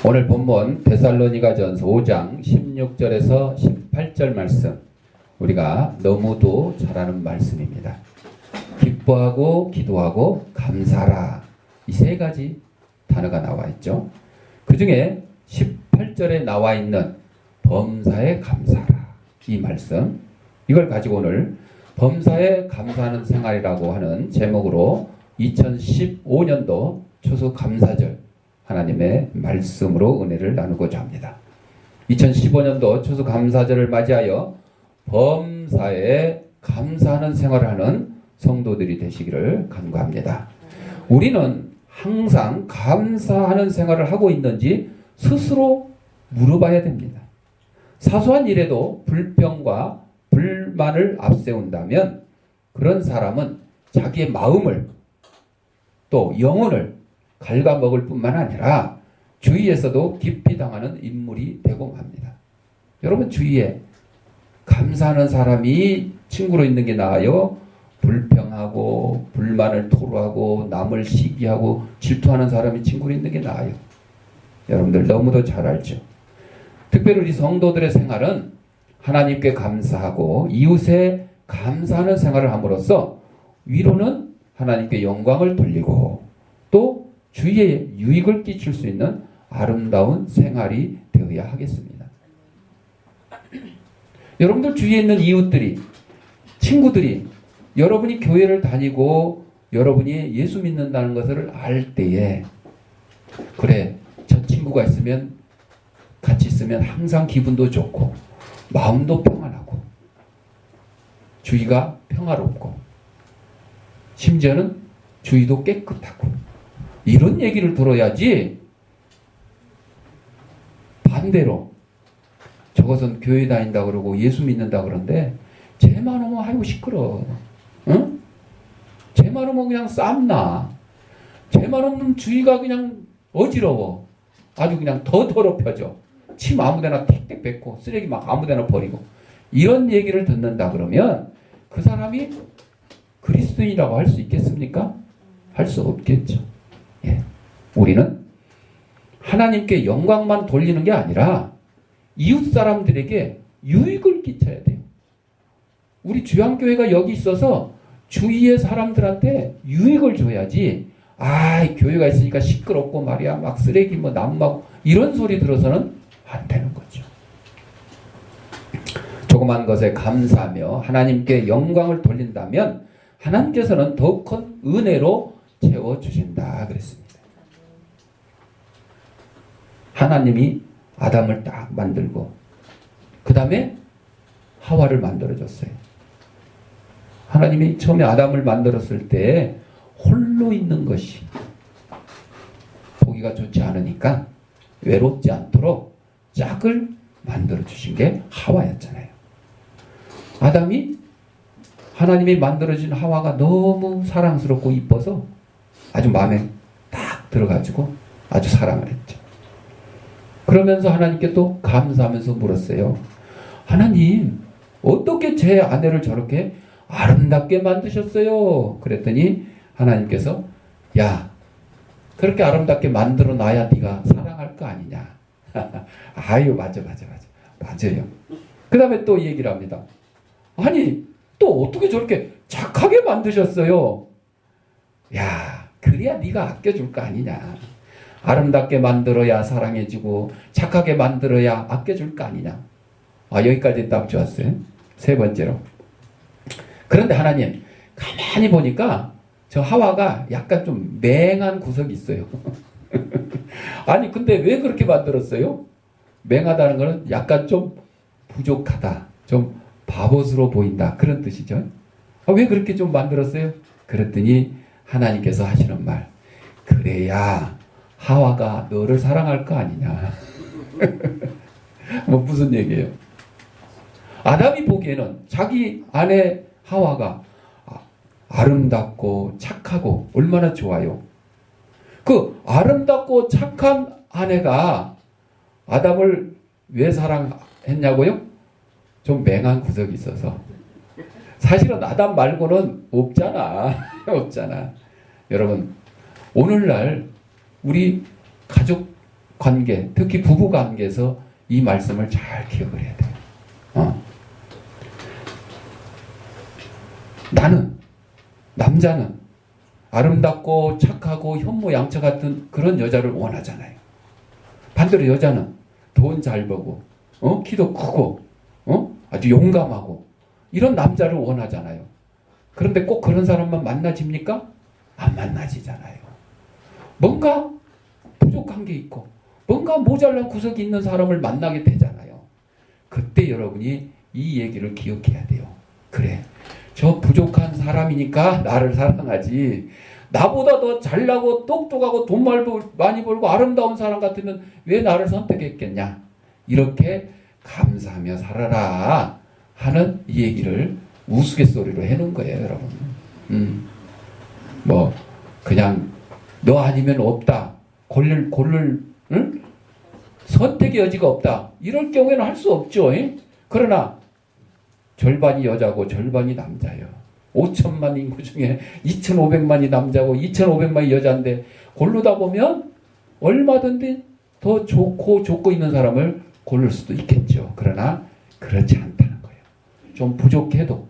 오늘 본문 데살로니가전서 5장 16절에서 18절 말씀, 우리가 너무도 잘 아는 말씀입니다. 기뻐하고 기도하고 감사하라, 이 세 가지 단어가 나와 있죠. 그 중에 18절에 나와 있는 범사에 감사하라, 이 말씀, 이걸 가지고 오늘 범사에 감사하는 생활이라고 하는 제목으로 2015년도 추수감사절 하나님의 말씀으로 은혜를 나누고자 합니다. 2015년도 추수감사절을 맞이하여 범사에 감사하는 생활을 하는 성도들이 되시기를 간구합니다. 우리는 항상 감사하는 생활을 하고 있는지 스스로 물어봐야 됩니다. 사소한 일에도 불평과 불만을 앞세운다면 그런 사람은 자기의 마음을 또 영혼을 갉아먹을 뿐만 아니라 주위에서도 깊이 당하는 인물이 되고 합니다. 여러분 주위에 감사하는 사람이 친구로 있는 게 나아요? 불평하고 불만을 토로하고 남을 시기하고 질투하는 사람이 친구로 있는 게 나아요? 여러분들 너무도 잘 알죠. 특별히 우리 성도들의 생활은 하나님께 감사하고 이웃에 감사하는 생활을 함으로써 위로는 하나님께 영광을 돌리고 또 주위에 유익을 끼칠 수 있는 아름다운 생활이 되어야 하겠습니다. 여러분들 주위에 있는 이웃들이, 친구들이 여러분이 교회를 다니고 여러분이 예수 믿는다는 것을 알 때에 그래, 저 친구가 있으면 같이 있으면 항상 기분도 좋고 마음도 평안하고 주위가 평화롭고 심지어는 주위도 깨끗하고 이런 얘기를 들어야지, 반대로 저것은 교회 다닌다 그러고 예수 믿는다 그러는데 쟤만 오면 아이고 시끄러, 응? 쟤만 오면 그냥 쌈나, 쟤만 오면 주위가 그냥 어지러워, 아주 그냥 더 더럽혀져, 침 아무데나 택택 뱉고 쓰레기 막 아무데나 버리고, 이런 얘기를 듣는다 그러면 그 사람이 그리스도인이라고 할 수 있겠습니까? 할 수 없겠죠. 예. 우리는 하나님께 영광만 돌리는 게 아니라 이웃 사람들에게 유익을 끼쳐야 돼요. 우리 주양교회가 여기 있어서 주위의 사람들한테 유익을 줘야지, 교회가 있으니까 시끄럽고 말이야, 막 쓰레기 뭐 남막 이런 소리 들어서는 안 되는 거죠. 조그만 것에 감사하며 하나님께 영광을 돌린다면 하나님께서는 더욱 큰 은혜로 채워주신다 그랬습니다. 하나님이 아담을 딱 만들고 그 다음에 하와를 만들어줬어요. 하나님이 처음에 아담을 만들었을 때 홀로 있는 것이 보기가 좋지 않으니까 외롭지 않도록 짝을 만들어주신 게 하와였잖아요. 아담이 하나님이 만들어준 하와가 너무 사랑스럽고 이뻐서 아주 마음에 딱 들어가지고 아주 사랑을 했죠. 그러면서 하나님께 또 감사하면서 물었어요. 하나님, 어떻게 제 아내를 저렇게 아름답게 만드셨어요? 그랬더니 하나님께서, 야, 그렇게 아름답게 만들어 놔야 네가 사랑할 거 아니냐. 아유, 맞아요. 그 다음에 또 얘기를 합니다. 아니, 또 어떻게 저렇게 착하게 만드셨어요? 야, 그래야 네가 아껴줄 거 아니냐. 아름답게 만들어야 사랑해주고 착하게 만들어야 아껴줄 거 아니냐. 여기까지 딱 좋았어요. 세 번째로. 그런데 하나님, 가만히 보니까 저 하와가 약간 좀 맹한 구석이 있어요. 아니, 근데 왜 그렇게 만들었어요? 맹하다는 것은 약간 좀 부족하다, 좀 바보스러워 보인다, 그런 뜻이죠. 왜 그렇게 좀 만들었어요? 그랬더니 하나님께서 하시는 말, 그래야 하와가 너를 사랑할 거 아니냐. 뭐 무슨 얘기예요? 아담이 보기에는 자기 아내 하와가 아름답고 착하고 얼마나 좋아요. 그 아름답고 착한 아내가 아담을 왜 사랑했냐고요? 좀 맹한 구석이 있어서. 사실은 아담 말고는 없잖아. 없잖아. 여러분, 오늘날 우리 가족 관계, 특히 부부 관계에서 이 말씀을 잘 기억을 해야 돼요. 나는, 남자는 아름답고 착하고 현모양처 같은 그런 여자를 원하잖아요. 반대로 여자는 돈 잘 벌고, 키도 크고, 아주 용감하고, 이런 남자를 원하잖아요. 그런데 꼭 그런 사람만 만나집니까? 안 만나지잖아요. 뭔가 부족한 게 있고, 뭔가 모자란 구석이 있는 사람을 만나게 되잖아요. 그때 여러분이 이 얘기를 기억해야 돼요. 그래, 저 부족한 사람이니까 나를 사랑하지, 나보다 더 잘나고 똑똑하고 돈 많이 벌고 아름다운 사람 같으면 왜 나를 선택했겠냐, 이렇게 감사하며 살아라 하는 이 얘기를 우스갯소리로 해놓은 거예요, 여러분. 뭐 그냥 너 아니면 없다, 고를 응? 선택의 여지가 없다, 이럴 경우에는 할 수 없죠. 그러나 절반이 여자고 절반이 남자예요. 5천만 인구 중에 2,500만이 남자고 2,500만이 여자인데 고르다 보면 얼마든지 더 좋고 있는 사람을 고를 수도 있겠죠. 그러나 그렇지 않다는 거예요. 좀 부족해도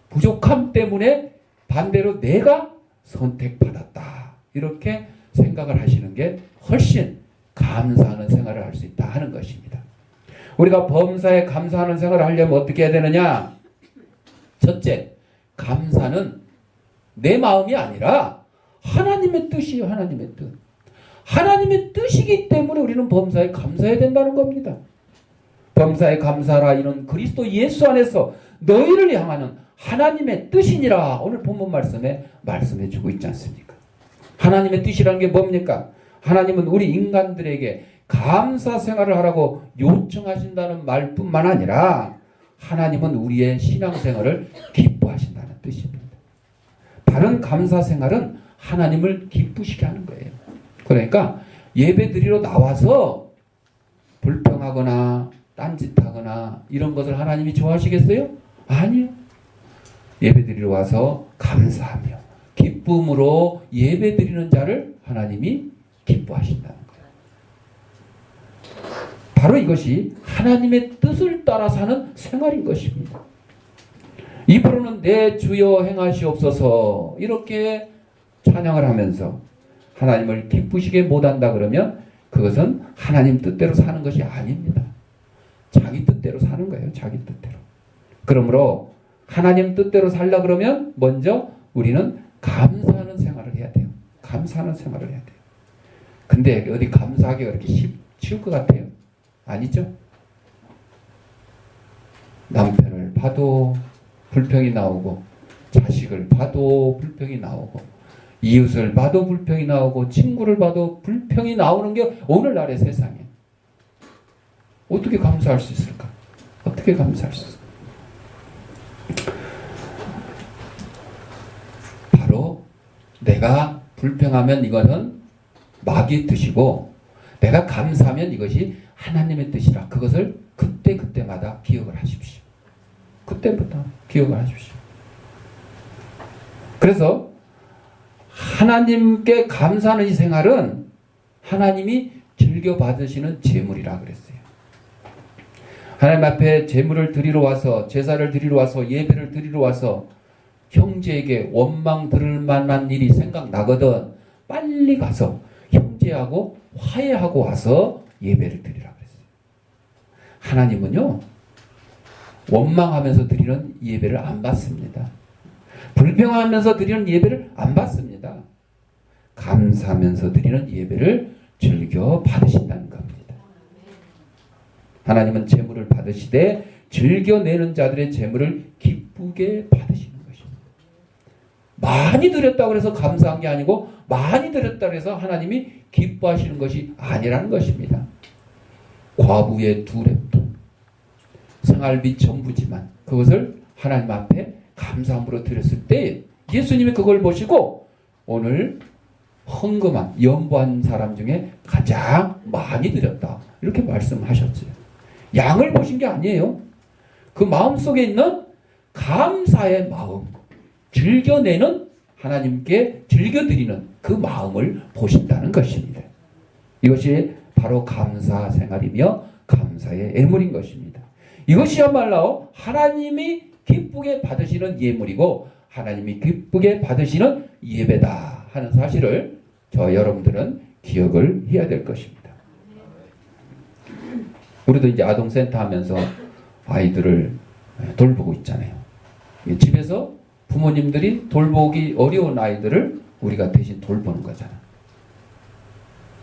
부족함 때문에 반대로 내가 선택받았다, 이렇게 생각을 하시는 게 훨씬 감사하는 생활을 할 수 있다 하는 것입니다. 우리가 범사에 감사하는 생활을 하려면 어떻게 해야 되느냐? 첫째, 감사는 내 마음이 아니라 하나님의 뜻이에요. 하나님의 뜻. 하나님의 뜻이기 때문에 우리는 범사에 감사해야 된다는 겁니다. 범사에 감사하라, 이는 그리스도 예수 안에서 너희를 향하는 하나님의 뜻이니라, 오늘 본문 말씀에 말씀해 주고 있지 않습니까? 하나님의 뜻이라는 게 뭡니까? 하나님은 우리 인간들에게 감사 생활을 하라고 요청하신다는 말뿐만 아니라 하나님은 우리의 신앙생활을 기뻐하신다는 뜻입니다. 바른 감사 생활은 하나님을 기쁘시게 하는 거예요. 그러니까 예배 드리러 나와서 불평하거나 딴짓하거나 이런 것을 하나님이 좋아하시겠어요? 아니요. 예배 드리러 와서 감사하며 기쁨으로 예배 드리는 자를 하나님이 기뻐하신다는 거예요. 바로 이것이 하나님의 뜻을 따라 사는 생활인 것입니다. 입으로는 내 주여 행하시옵소서 이렇게 찬양을 하면서 하나님을 기쁘시게 못한다 그러면 그것은 하나님 뜻대로 사는 것이 아닙니다. 자기 뜻대로 사는 거예요. 자기 뜻대로. 그러므로 하나님 뜻대로 살라 그러면 먼저 우리는 감사하는 생활을 해야 돼요. 감사하는 생활을 해야 돼요. 근데 어디 감사하기가 그렇게 쉬울 것 같아요? 아니죠? 남편을 봐도 불평이 나오고, 자식을 봐도 불평이 나오고, 이웃을 봐도 불평이 나오고, 친구를 봐도 불평이 나오는 게 오늘날의 세상이에요. 어떻게 감사할 수 있을까? 어떻게 감사할 수 있을까? 바로 내가 불평하면 이것은 마귀의 뜻이고, 내가 감사하면 이것이 하나님의 뜻이라, 그것을 그때마다 기억을 하십시오. 그때부터 기억을 하십시오. 그래서 하나님께 감사하는 이 생활은 하나님이 즐겨 받으시는 제물이라 그랬어요. 하나님 앞에 제물을 드리러 와서, 제사를 드리러 와서, 예배를 드리러 와서 형제에게 원망 들을 만한 일이 생각나거든 빨리 가서 형제하고 화해하고 와서 예배를 드리라 그랬어요. 하나님은요, 원망하면서 드리는 예배를 안 받습니다. 불평하면서 드리는 예배를 안 받습니다. 감사하면서 드리는 예배를 즐겨 받으신다는 겁니다. 하나님은 제물을 받으시되 즐겨내는 자들의 제물을 기쁘게 받으시는 것입니다. 많이 드렸다고 해서 감사한 게 아니고, 많이 드렸다고 해서 하나님이 기뻐하시는 것이 아니라는 것입니다. 과부의 2렙돈, 생활비 전부지만 그것을 하나님 앞에 감사함으로 드렸을 때 예수님이 그걸 보시고 오늘 헌금한, 연보한 사람 중에 가장 많이 드렸다, 이렇게 말씀하셨어요. 양을 보신 게 아니에요. 그 마음속에 있는 감사의 마음, 즐겨내는, 하나님께 즐겨드리는 그 마음을 보신다는 것입니다. 이것이 바로 감사 생활이며 감사의 예물인 것입니다. 이것이야말로 하나님이 기쁘게 받으시는 예물이고 하나님이 기쁘게 받으시는 예배다 하는 사실을 저 여러분들은 기억을 해야 될 것입니다. 우리도 이제 아동센터 하면서 아이들을 돌보고 있잖아요. 집에서 부모님들이 돌보기 어려운 아이들을 우리가 대신 돌보는 거잖아.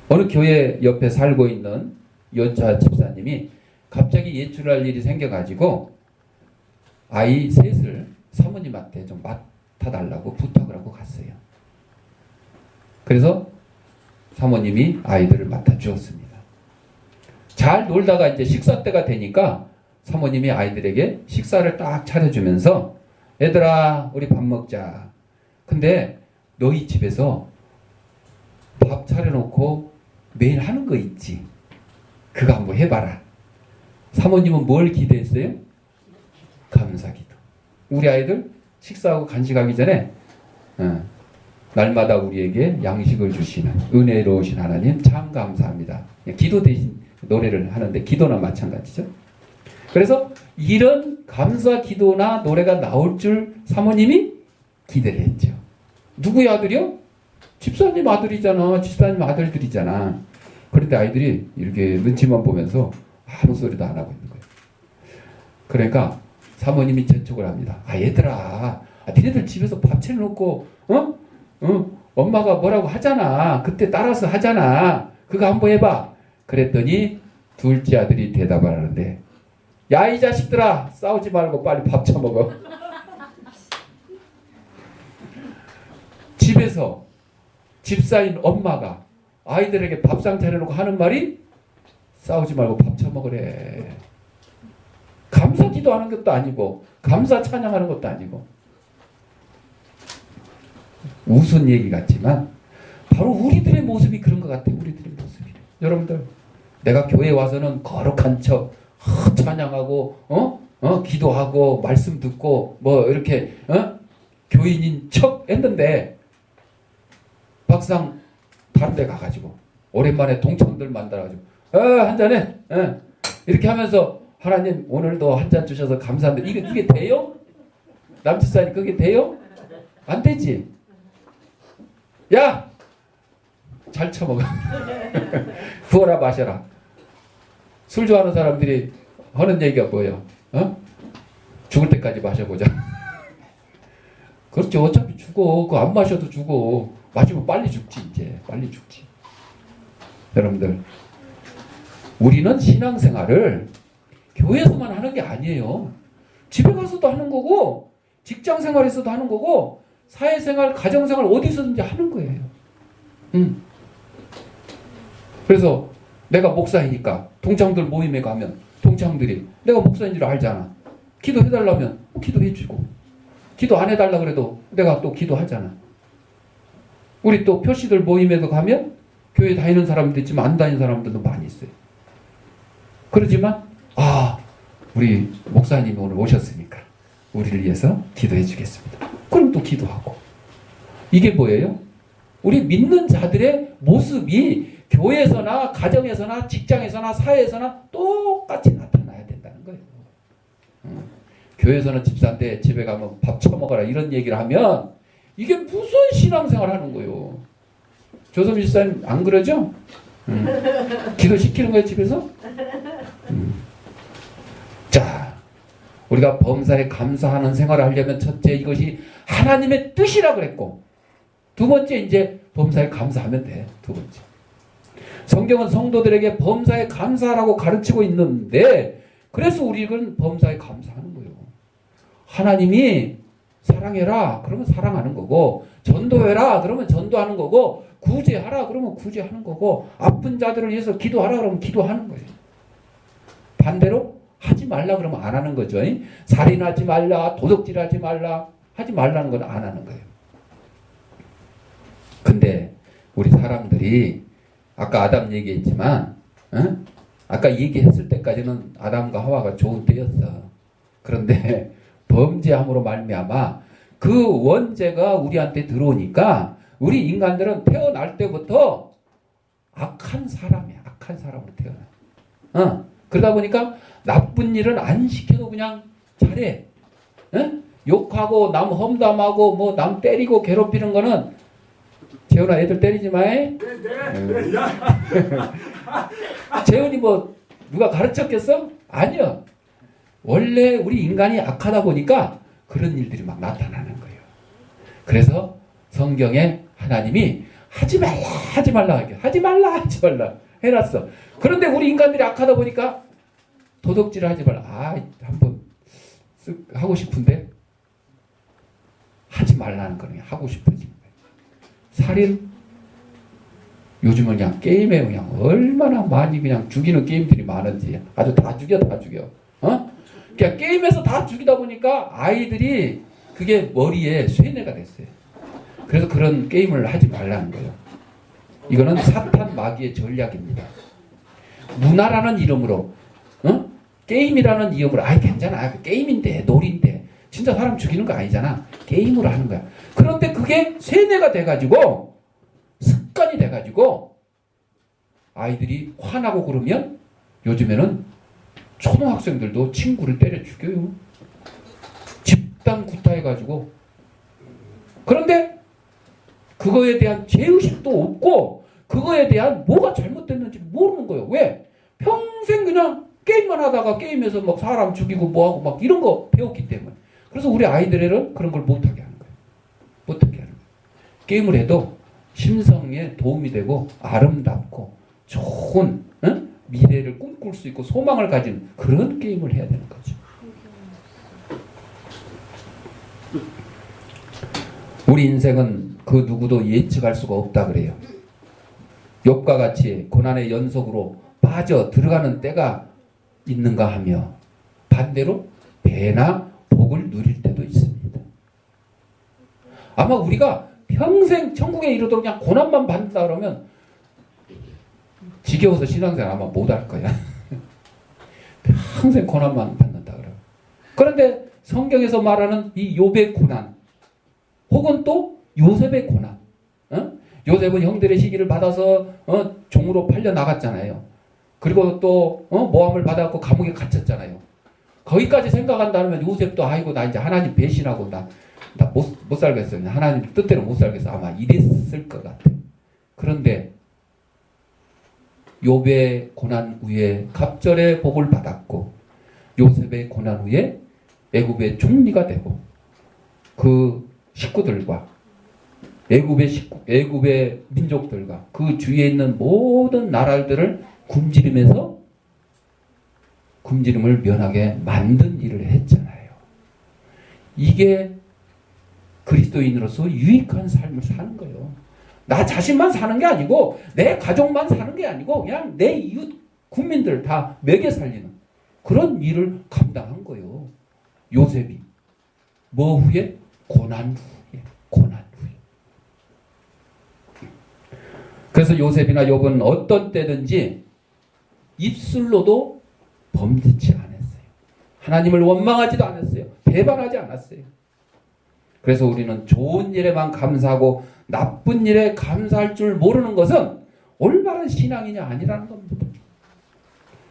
어느 교회 옆에 살고 있는 여자 집사님이 갑자기 예출할 일이 생겨가지고 아이 셋을 사모님한테 좀 맡아달라고 부탁을 하고 갔어요. 그래서 사모님이 아이들을 맡아주었습니다. 잘 놀다가 이제 식사 때가 되니까 사모님이 아이들에게 식사를 딱 차려주면서 얘들아 우리 밥 먹자. 근데 너희 집에서 밥 차려놓고 매일 하는 거 있지? 그거 한번 해봐라. 사모님은 뭘 기대했어요? 감사기도. 우리 아이들 식사하고 간식하기 전에 날마다 우리에게 양식을 주시는 은혜로우신 하나님 참 감사합니다. 기도 대신 노래를 하는데 기도나 마찬가지죠. 그래서 이런 감사 기도나 노래가 나올 줄 사모님이 기대를 했죠. 누구의 아들이요? 집사님 아들이잖아. 집사님 아들들이잖아. 그런데 아이들이 이렇게 눈치만 보면서 아무 소리도 안 하고 있는 거예요. 그러니까 사모님이 재촉을 합니다. 얘들아, 니네들 집에서 밥 차려놓고 엄마가 뭐라고 하잖아. 그때 따라서 하잖아. 그거 한번 해봐. 그랬더니 둘째 아들이 대답을 하는데 야, 이 자식들아, 싸우지 말고 빨리 밥 처먹어. 집에서 집사인 엄마가 아이들에게 밥상 차려놓고 하는 말이 싸우지 말고 밥 처먹으래. 감사 기도하는 것도 아니고 감사 찬양하는 것도 아니고. 우스운 얘기 같지만 바로 우리들의 모습이 그런 것 같아요. 우리들의 모습이. 여러분들, 내가 교회에 와서는 거룩한 척 찬양하고 기도하고 말씀 듣고 뭐 이렇게 교인인 척 했는데 막상 다른 데 가가지고 오랜만에 동창들 만나가지고 한잔해 이렇게 하면서 하나님 오늘도 한 잔 주셔서 감사합니다. 이게 돼요? 남집사님 그게 돼요? 안 되지. 야! 잘 처먹어. 부어라 마셔라. 술 좋아하는 사람들이 하는 얘기가 뭐예요? 죽을 때까지 마셔보자. 그렇죠. 어차피 죽어. 그거 안 마셔도 죽어. 마시면 빨리 죽지 이제. 빨리 죽지. 여러분들, 우리는 신앙생활을 교회에서만 하는 게 아니에요. 집에 가서도 하는 거고 직장생활에서도 하는 거고 사회생활, 가정생활 어디서든지 하는 거예요. 그래서 내가 목사이니까 동창들 모임에 가면 동창들이 내가 목사인 줄 알잖아. 기도해달라면 기도해주고 기도 안 해달라 그래도 내가 또 기도하잖아. 우리 또 표시들 모임에도 가면 교회 다니는 사람도 있지만 안 다니는 사람들도 많이 있어요. 그러지만 우리 목사님이 오늘 오셨으니까 우리를 위해서 기도해 주겠습니다. 그럼 또 기도하고. 이게 뭐예요? 우리 믿는 자들의 모습이 교회에서나 가정에서나 직장에서나 사회에서나 똑같이 나타나야 된다는 거예요. 교회에서는 집사한테 집에 가면 밥 처먹어라 이런 얘기를 하면 이게 무슨 신앙생활 하는 거예요. 조선 집사님 안 그러죠? 기도시키는 거예요 집에서? 자, 우리가 범사에 감사하는 생활을 하려면 첫째 이것이 하나님의 뜻이라 그랬고 두 번째 이제 범사에 감사하면 돼. 두 번째. 성경은 성도들에게 범사에 감사하라고 가르치고 있는데 그래서 우리는 범사에 감사하는 거예요. 하나님이 사랑해라 그러면 사랑하는 거고 전도해라 그러면 전도하는 거고 구제하라 그러면 구제하는 거고 아픈 자들을 위해서 기도하라 그러면 기도하는 거예요. 반대로 하지 말라 그러면 안 하는 거죠. 살인하지 말라, 도둑질하지 말라, 하지 말라는 건 안 하는 거예요. 근데 우리 사람들이 아까 아담 얘기했지만 아까 얘기했을 때까지는 아담과 하와가 좋은 때였어. 그런데 범죄함으로 말미암아 그 원죄가 우리한테 들어오니까 우리 인간들은 태어날 때부터 악한 사람이야. 착한 사람으로 태어나. 그러다 보니까 나쁜 일은 안 시켜도 그냥 잘해. 욕하고 남 험담하고 뭐 남 때리고 괴롭히는 거는 재훈아 애들 때리지 마. 네. 재훈이 뭐 누가 가르쳤겠어? 아니요. 원래 우리 인간이 악하다 보니까 그런 일들이 막 나타나는 거예요. 그래서 성경에 하나님이 하지 말라 하지 말라 해놨어. 그런데 우리 인간들이 악하다 보니까 도둑질 하지 말라. 한번 쓱 하고 싶은데 하지 말라는 거는 하고 싶어지는 거예요. 살인 요즘은 그냥 게임에 그냥 얼마나 많이 그냥 죽이는 게임들이 많은지 아주 다 죽여. 그냥 게임에서 다 죽이다 보니까 아이들이 그게 머리에 쇠뇌가 됐어요. 그래서 그런 게임을 하지 말라는 거예요. 이거는 사탄 마귀의 전략입니다. 문화라는 이름으로, 게임이라는 이름으로, 괜찮아. 게임인데, 놀인데. 진짜 사람 죽이는 거 아니잖아. 게임으로 하는 거야. 그런데 그게 세뇌가 돼가지고, 습관이 돼가지고, 아이들이 화나고 그러면 요즘에는 초등학생들도 친구를 때려 죽여요. 집단 구타해가지고. 그런데 그거에 대한 죄의식도 없고 그거에 대한 뭐가 잘못됐는지 모르는 거예요. 왜? 평생 그냥 게임만 하다가 게임에서 막 사람 죽이고 뭐하고 막 이런 거 배웠기 때문에. 그래서 우리 아이들에는 그런 걸 못하게 하는 거예요. 못하게 하는 거예요. 게임을 해도 심성에 도움이 되고 아름답고 좋은 미래를 꿈꿀 수 있고 소망을 가진 그런 게임을 해야 되는 거죠. 우리 인생은 그 누구도 예측할 수가 없다 그래요. 욥과 같이 고난의 연속으로 빠져 들어가는 때가 있는가 하며 반대로 배나 복을 누릴 때도 있습니다. 아마 우리가 평생 천국에 이르도록 그냥 고난만 받는다 그러면 지겨워서 신앙생활 아마 못할 거야. 평생 고난만 받는다 그래요. 그런데 성경에서 말하는 이 욥의 고난 혹은 또 요셉의 고난, 요셉은 형들의 시기를 받아서 종으로 팔려 나갔잖아요. 그리고 또 모함을 받아갖고 감옥에 갇혔잖아요. 거기까지 생각한다면 요셉도 아이고 나 이제 하나님 배신하고 나 못 살겠어요. 하나님 뜻대로 못 살겠어. 아마 이랬을 것 같아. 그런데 욥의 고난 후에 갑절의 복을 받았고 요셉의 고난 후에 애굽의 총리가 되고 그 식구들과 애굽의 민족들과 그 주위에 있는 모든 나라들을 굶주림을 면하게 만든 일을 했잖아요. 이게 그리스도인으로서 유익한 삶을 사는 거예요. 나 자신만 사는 게 아니고 내 가족만 사는 게 아니고 그냥 내 이웃 국민들 다 먹여 살리는 그런 일을 감당한 거예요. 요셉이 뭐 후에? 고난 후에. 그래서 요셉이나 욥은 어떤 때든지 입술로도 범죄치 않았어요. 하나님을 원망하지도 않았어요. 배반하지 않았어요. 그래서 우리는 좋은 일에만 감사하고 나쁜 일에 감사할 줄 모르는 것은 올바른 신앙이냐 아니라는 겁니다.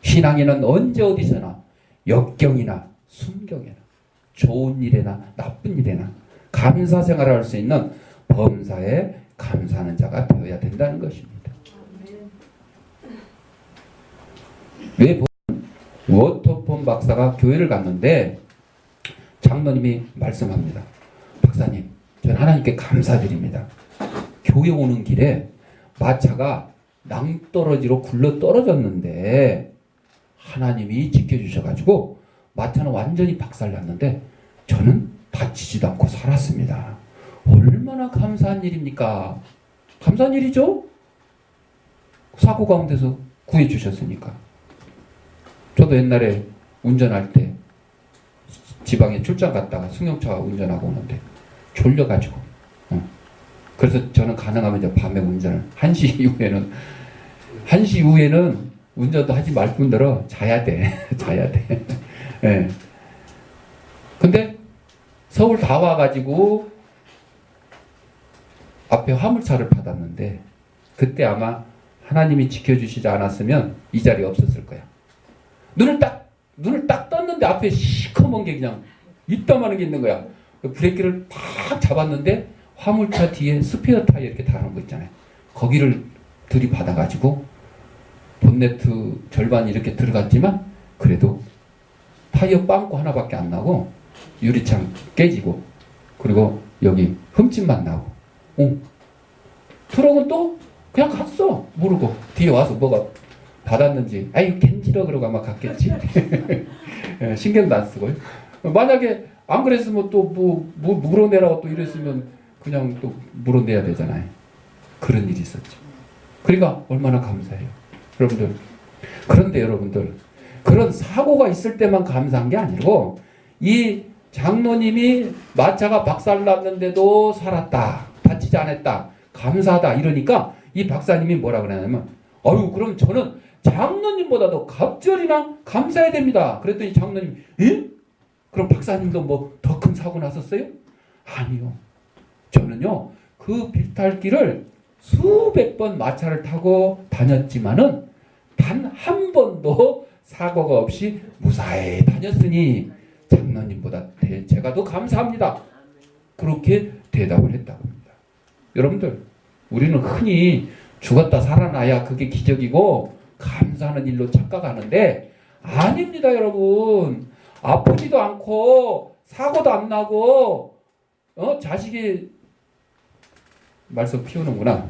신앙인은 언제 어디서나 역경이나 순경이나 좋은 일에나 나쁜 일에나 감사 생활을 할 수 있는 범사에 감사하는 자가 되어야 된다는 것입니다. 왜 워터폰 박사가 교회를 갔는데 장로님이 말씀합니다. 박사님, 저는 하나님께 감사드립니다. 교회 오는 길에 마차가 낭떠러지로 굴러 떨어졌는데 하나님이 지켜주셔가지고 마차는 완전히 박살났는데 저는 다치지도 않고 살았습니다. 얼마나 감사한 일입니까? 감사한 일이죠? 사고 가운데서 구해주셨으니까. 저도 옛날에 운전할 때 지방에 출장 갔다가 승용차 운전하고 오는데 졸려가지고 그래서 저는 가능하면 이제 밤에 운전을 1시 이후에는 운전도 하지 말 뿐더러 자야 돼. 예. 근데 서울 다 와가지고 앞에 화물차를 받았는데 그때 아마 하나님이 지켜주시지 않았으면 이 자리에 없었을 거야. 눈을 딱 떴는데 앞에 시커먼 게 그냥 이따만한 게 있는 거야. 브레이크를 팍 잡았는데 화물차 뒤에 스페어 타이어 이렇게 달아놓은 거 있잖아요. 거기를 들이받아가지고 본네트 절반이 이렇게 들어갔지만 그래도 타이어 빵꾸 하나밖에 안 나고 유리창 깨지고 그리고 여기 흠집만 나고 트럭은 또 그냥 갔어. 모르고 뒤에 와서 뭐가 받았는지 아유 캔지러 그러고 아마 갔겠지. 신경도 안 쓰고요. 만약에 안 그랬으면 또 뭐 물어내라고 또 이랬으면 그냥 또 물어내야 되잖아요. 그런 일이 있었죠. 그러니까 얼마나 감사해요. 여러분들. 그런데 여러분들 그런 사고가 있을 때만 감사한 게 아니고 이 장로님이 마차가 박살났는데도 살았다. 다치지 않았다. 감사하다. 이러니까 이 박사님이 뭐라 그러냐면 아유 그럼 저는 장로님보다도 갑절이나 감사해야 됩니다. 그랬더니 장로님이 에? 그럼 박사님도 뭐 더 큰 사고 났었어요? 아니요. 저는요 그 비탈길을 수백 번 마차를 타고 다녔지만은 단 한 번도 사고가 없이 무사히 다녔으니 장로님보다 제가 더 감사합니다. 그렇게 대답을 했다고 합니다. 여러분들 우리는 흔히 죽었다 살아나야 그게 기적이고 감사하는 일로 착각하는데 아닙니다. 여러분 아프지도 않고 사고도 안 나고 자식이 말썽 피우는구나.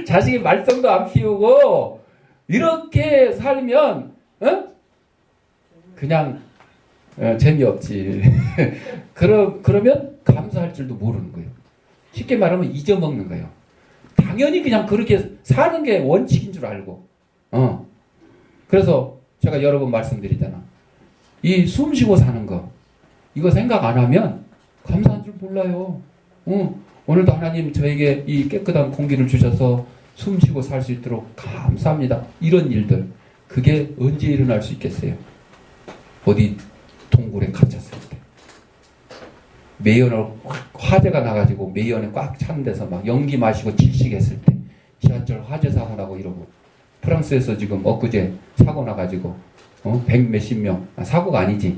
자식이 말썽도 안 피우고 이렇게 살면 그냥 재미없지. 그러면 감사할 줄도 모르는 거예요. 쉽게 말하면 잊어먹는 거예요. 당연히 그냥 그렇게 사는 게 원칙인 줄 알고. 그래서 제가 여러 번 말씀드리잖아. 이 숨 쉬고 사는 거 이거 생각 안 하면 감사한 줄 몰라요. 오늘도 하나님 저에게 이 깨끗한 공기를 주셔서 숨 쉬고 살 수 있도록 감사합니다. 이런 일들 그게 언제 일어날 수 있겠어요? 어디 동굴에 갇혔을 때 매연을 화재가 나가지고 매연에 꽉 찬 데서 막 연기 마시고 질식했을 때 지하철 화재 사고 나고 이러고 프랑스에서 지금 엊그제 사고 나가지고 100 몇십 명 사고가 아니지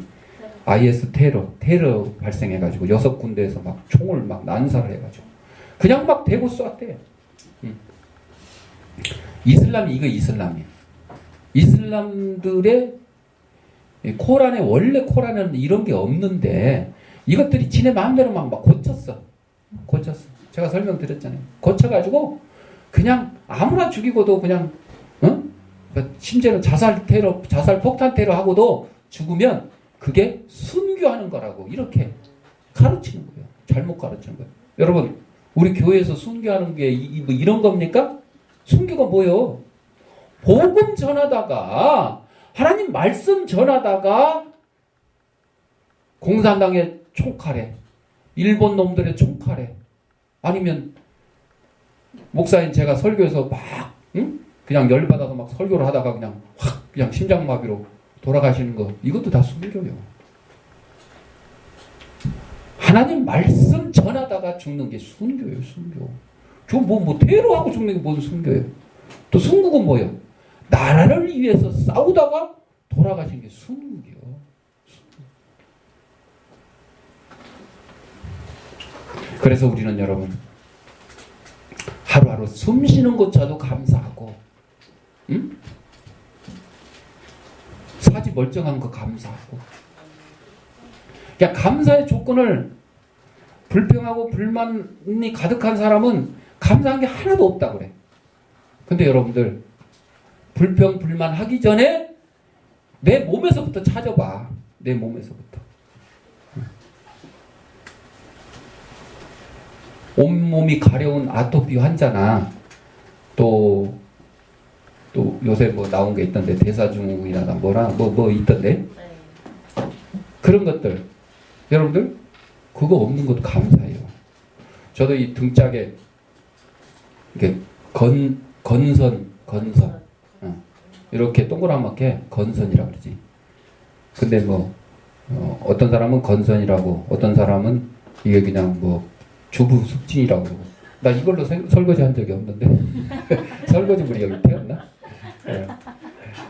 IS 테러 발생해가지고 6군데에서 막 총을 막 난사를 해가지고 그냥 막 대고 쐈대. 이슬람이 이거 이슬람이에요. 이슬람들의 코란에 원래 코란에는 이런 게 없는데 이것들이 지네 마음대로 막 고쳤어. 제가 설명드렸잖아요. 고쳐가지고 그냥 아무나 죽이고도 그냥 심지어는 자살 폭탄 테러 하고도 죽으면 그게 순교하는 거라고 이렇게 가르치는 거예요. 잘못 가르치는 거예요. 여러분 우리 교회에서 순교하는 게 뭐 이런 겁니까? 순교가 뭐예요? 복음 전하다가 하나님 말씀 전하다가 공산당의 총칼에 일본 놈들의 총칼에 아니면 목사인 제가 설교에서 막 그냥 열받아서 막 설교를 하다가 그냥 확 그냥 심장마비로 돌아가시는 거 이것도 다 순교예요. 하나님 말씀 전하다가 죽는 게 순교예요. 순교. 저 뭐 테러하고 죽는 게 무슨 순교예요. 또 순국은 뭐예요? 나라를 위해서 싸우다가 돌아가신 게 순국이요. 그래서 우리는 여러분 하루하루 숨 쉬는 것조차도 감사하고 사지 멀쩡한 거 감사하고 그냥 감사의 조건을 불평하고 불만이 가득한 사람은 감사한 게 하나도 없다 그래. 근데 여러분들 불평 불만 하기 전에 내 몸에서부터 찾아봐. 내 몸에서부터. 온몸이 가려운 아토피 환자나 또 요새 뭐 나온 게 있던데 대사증후군이나 뭐 있던데 그런 것들 여러분들 그거 없는 것도 감사해요. 저도 이 등짝에 이렇게 건선 이렇게 동그랗게 건선이라고 그러지. 근데 뭐 어떤 사람은 건선이라고 어떤 사람은 이게 그냥 뭐 주부 숙진이라고 그러고 나 이걸로 설거지 한 적이 없는데. 설거지 물이 여기 튀었나? 예.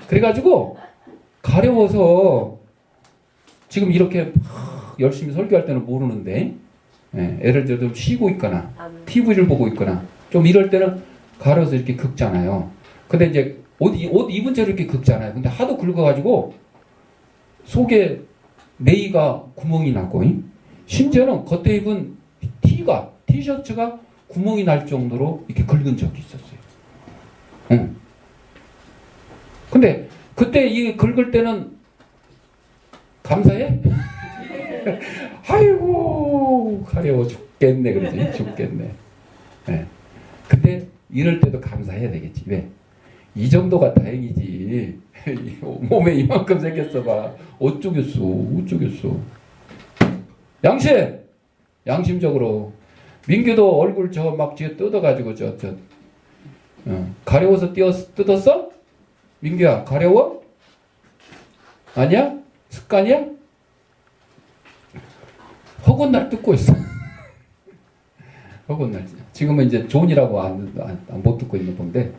그래가지고 가려워서 지금 이렇게 열심히 설교할 때는 모르는데, 예, 예를 들어 좀 쉬고 있거나 TV를 보고 있거나 좀 이럴 때는 가려워서 이렇게 긁잖아요. 근데 이제 옷 입은 채로 이렇게 긁잖아요. 근데 하도 긁어가지고 속에 내이가 구멍이 나고, 심지어는 겉에 입은 티셔츠가 구멍이 날 정도로 이렇게 긁은 적이 있었어요. 응. 근데 그때 이 긁을 때는 감사해? 아이고 가려워 죽겠네 그러지. 죽겠네. 네. 근데 이럴 때도 감사해야 되겠지. 왜? 이 정도가 다행이지. 몸에 이만큼 생겼어 봐. 어쩌겠어. 양심적으로 민규도 얼굴 저 막 뒤에 뜯어가지고 가려워서 뜯었어? 민규야 가려워? 아니야? 습관이야? 허건 날 뜯고 있어. 허건 날. 지금은 이제 존이라고 못 듣고 있는 건데,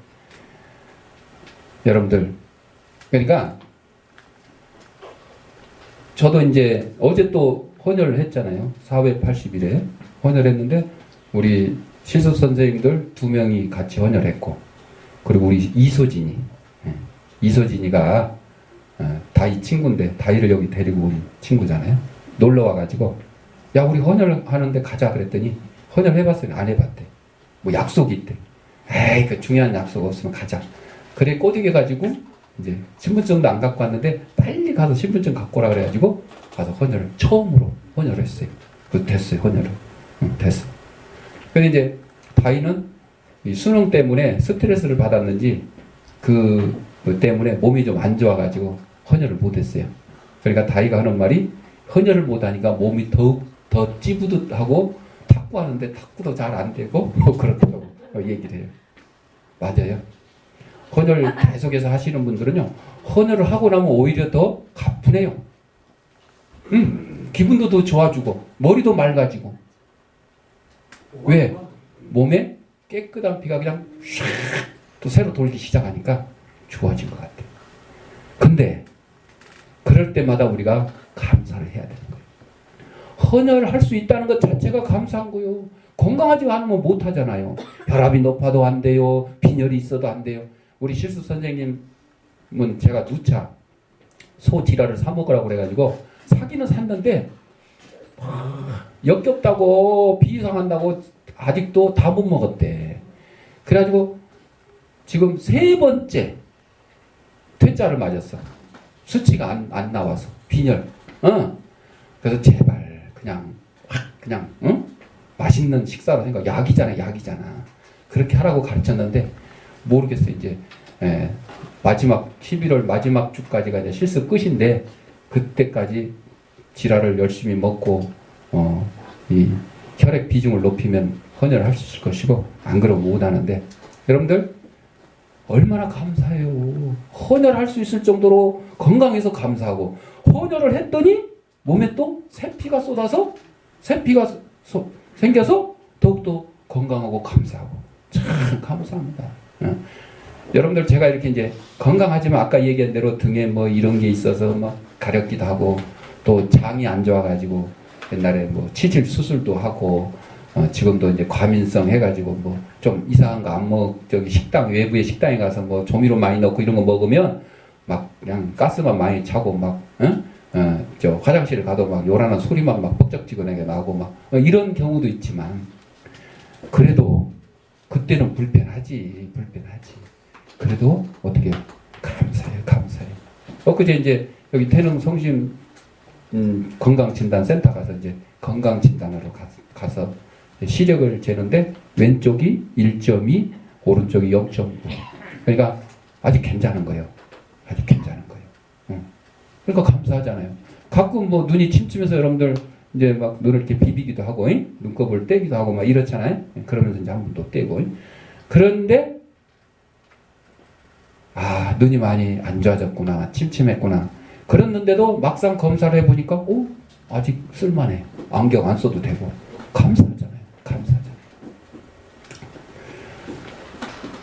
여러분들, 그러니까 저도 이제 어제 또 헌혈을 했잖아요. 480일에 헌혈했는데 우리 실습 선생님들 2명이 같이 헌혈했고, 그리고 우리 이소진이가 다희 친구인데, 다희를 여기 데리고 온 친구잖아요. 놀러 와가지고 야 우리 헌혈하는데 가자 그랬더니 헌혈 해봤어요? 안 해봤대. 뭐 약속이 있대. 에이 그 중요한 약속 없으면 가자. 그래 꼬드겨가지고 이제 신분증도 안 갖고 왔는데 빨리 가서 신분증 갖고 오라 그래가지고 가서 헌혈을 처음으로 헌혈을 했어요. 그 됐어요. 헌혈을. 됐어. 근데 이제 다희는 이 수능 때문에 스트레스를 받았는지 그 때문에 몸이 좀 안 좋아가지고 헌혈을 못했어요. 그러니까 다희가 하는 말이 헌혈을 못하니까 몸이 더 찌부듯하고 탁구하는데 탁구도 잘 안 되고 뭐 그렇다고 얘기를 해요. 맞아요. 헌혈 계속해서 하시는 분들은요, 헌혈을 하고 나면 오히려 더 가뿐해요. 기분도 더 좋아지고 머리도 맑아지고. 왜? 몸에 깨끗한 피가 그냥 샥 또 새로 돌기 시작하니까 좋아진 것 같아요. 근데 그럴 때마다 우리가 감사를 해야 되는 거예요. 헌혈을 할 수 있다는 것 자체가 감사한 거예요. 건강하지 않으면 못 하잖아요. 혈압이 높아도 안 돼요. 빈혈이 있어도 안 돼요. 우리 실수 선생님은 제가 누차 소지랄을 사 먹으라고 그래가지고 사기는 샀는데 역겹다고 비상한다고 아직도 다 못 먹었대. 그래가지고 지금 3번째 퇴짜를 맞았어. 수치가 안 나와서 빈혈. 그래서 제발 그냥 맛있는 식사로 생각. 약이잖아. 그렇게 하라고 가르쳤는데 모르겠어요. 이제 마지막 11월 마지막 주까지가 이제 실습 끝인데 그때까지 지랄을 열심히 먹고 이 혈액 비중을 높이면 헌혈을 할 수 있을 것이고, 안 그러면 못 하는데, 여러분들 얼마나 감사해요. 헌혈할 수 있을 정도로 건강해서 감사하고, 헌혈을 했더니 몸에 또 새피가 쏟아서 새피가 생겨서 더욱더 건강하고 감사하고, 참 감사합니다. 여러분들 제가 이렇게 이제 건강하지만 아까 얘기한 대로 등에 뭐 이런 게 있어서 막 가렵기도 하고, 또 장이 안 좋아가지고 옛날에 뭐 치질 수술도 하고, 지금도 이제 과민성 해가지고 뭐 좀 이상한 거 안 저기 외부의 식당에 가서 뭐 조미료 많이 넣고 이런 거 먹으면 막 그냥 가스만 많이 차고 막, 저 화장실을 가도 막 요란한 소리만 막 뻑적지근하게 나고 막 이런 경우도 있지만, 그래도 그때는 불편하지. 그래도 어떻게 감사해. 엊그제 이제 여기 태릉 성심 건강진단센터 가서 이제 건강진단으로 가서 시력을 재는데 왼쪽이 1.2, 오른쪽이 0.9. 그러니까 아직 괜찮은 거예요. 그러니까 감사하잖아요. 가끔 뭐 눈이 침침해서 여러분들 이제 막 눈을 이렇게 비비기도 하고, 눈곱을 떼기도 하고 막 이렇잖아요. 그러면서 이제 한 번 또 떼고. 그런데 눈이 많이 안 좋아졌구나, 침침했구나. 그랬는데도 막상 검사를 해보니까 아직 쓸만해. 안경 안 써도 되고. 감사하잖아요.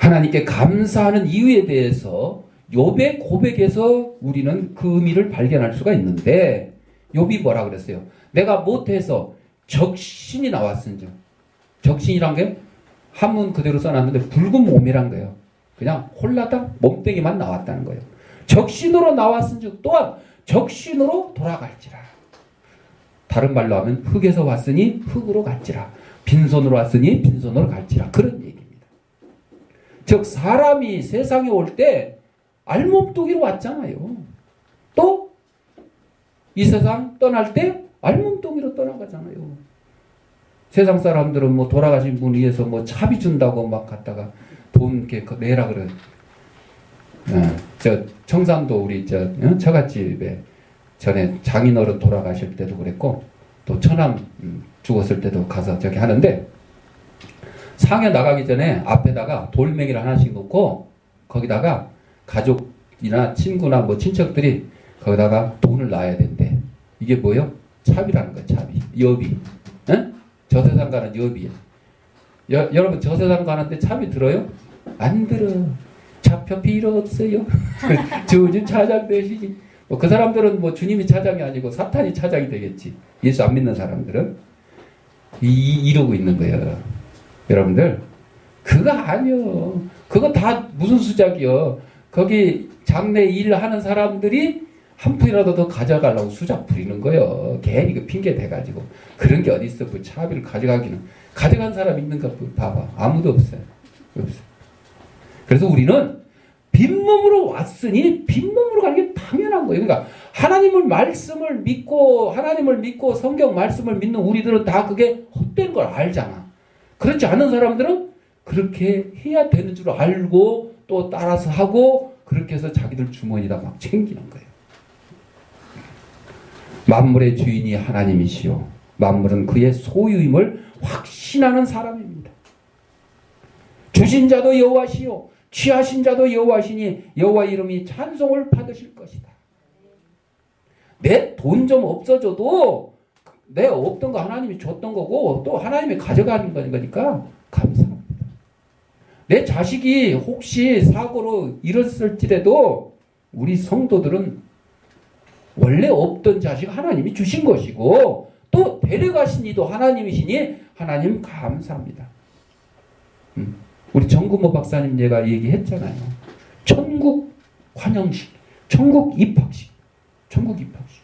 하나님께 감사하는 이유에 대해서 욥의 고백에서 우리는 그 의미를 발견할 수가 있는데, 욥이 뭐라 그랬어요? 내가 못해서 적신이 나왔은즉. 적신이란 게 한문 그대로 써놨는데 붉은 몸이란 거예요. 그냥 홀라당 몸뚱이만 나왔다는 거예요. 적신으로 나왔은즉 또한 적신으로 돌아갈지라. 다른 말로 하면 흙에서 왔으니 흙으로 갈지라. 빈손으로 왔으니 빈손으로 갈지라. 그런 얘기입니다. 즉 사람이 세상에 올 때 알몸뚱이로 왔잖아요. 또 이 세상 떠날 때 알몸뚱이로 떠나가잖아요. 세상 사람들은 뭐 돌아가신 분 위해서 뭐 차비 준다고 막 갖다가 돈 이렇게 내라 그래. 저 청산도 우리 처갓집에 전에 장인어른 돌아가실 때도 그랬고, 또 처남 죽었을 때도 가서 저기 하는데, 상에 나가기 전에 앞에다가 돌멩이를 하나씩 놓고 거기다가 가족이나 친구나 뭐 친척들이 거기다가 돈을 놔야 된대. 이게 뭐요? 차비라는 거야. 차비. 여비. 응? 저세상 가는 여비야. 여러분 저세상 가는데 차비 들어요? 안 들어. 차표 필요 없어요. 주님 차장 되시지. 뭐 그 사람들은 뭐 주님이 차장이 아니고 사탄이 차장이 되겠지. 예수 안 믿는 사람들은 이러고 있는 거예요. 여러분들 그거 아니요. 그거 다 무슨 수작이요. 거기 장래 일하는 사람들이 한 푼이라도 더 가져가려고 수작 부리는 거예요. 괜히 그 핑계 대가지고. 그런 게 어디 있어. 그 차비를 가져가기는. 가져간 사람 있는가 봐봐. 아무도 없어요. 없어요. 그래서 우리는 빈몸으로 왔으니 빈몸으로 가는 게 당연한 거예요. 그러니까 하나님을 믿고 성경 말씀을 믿는 우리들은 다 그게 헛된 걸 알잖아. 그렇지 않은 사람들은 그렇게 해야 되는 줄 알고 또 따라서 하고 그렇게 해서 자기들 주머니에다 막 챙기는 거예요. 만물의 주인이 하나님이시요 만물은 그의 소유임을 확신하는 사람입니다. 주신 자도 여호와시요 취하신 자도 여호와시니 여호와 이름이 찬송을 받으실 것이다. 내 돈 좀 없어져도 내 없던 거 하나님이 줬던 거고 또 하나님이 가져가는 거니까 감사합니다. 내 자식이 혹시 사고로 잃었을지라도 우리 성도들은 원래 없던 자식 하나님이 주신 것이고 또 데려가신 이도 하나님이시니 하나님 감사합니다. 우리 정구모 박사님 얘가 얘기했잖아요. 천국 환영식, 천국 입학식, 천국 입학식.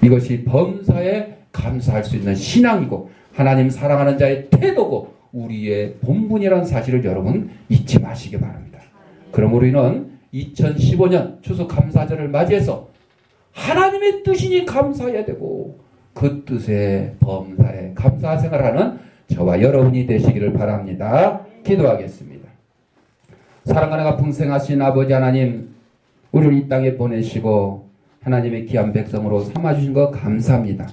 이것이 범사에 감사할 수 있는 신앙이고 하나님 사랑하는 자의 태도고 우리의 본분이라는 사실을 여러분 잊지 마시기 바랍니다. 그러므로 우리는 2015년 추수감사절을 맞이해서 하나님의 뜻이니 감사해야 되고 그 뜻에 범사에 감사 생활하는 저와 여러분이 되시기를 바랍니다. 기도하겠습니다. 사랑하는 풍성하신 아버지 하나님, 우리를 이 땅에 보내시고 하나님의 귀한 백성으로 삼아주신 것 감사합니다.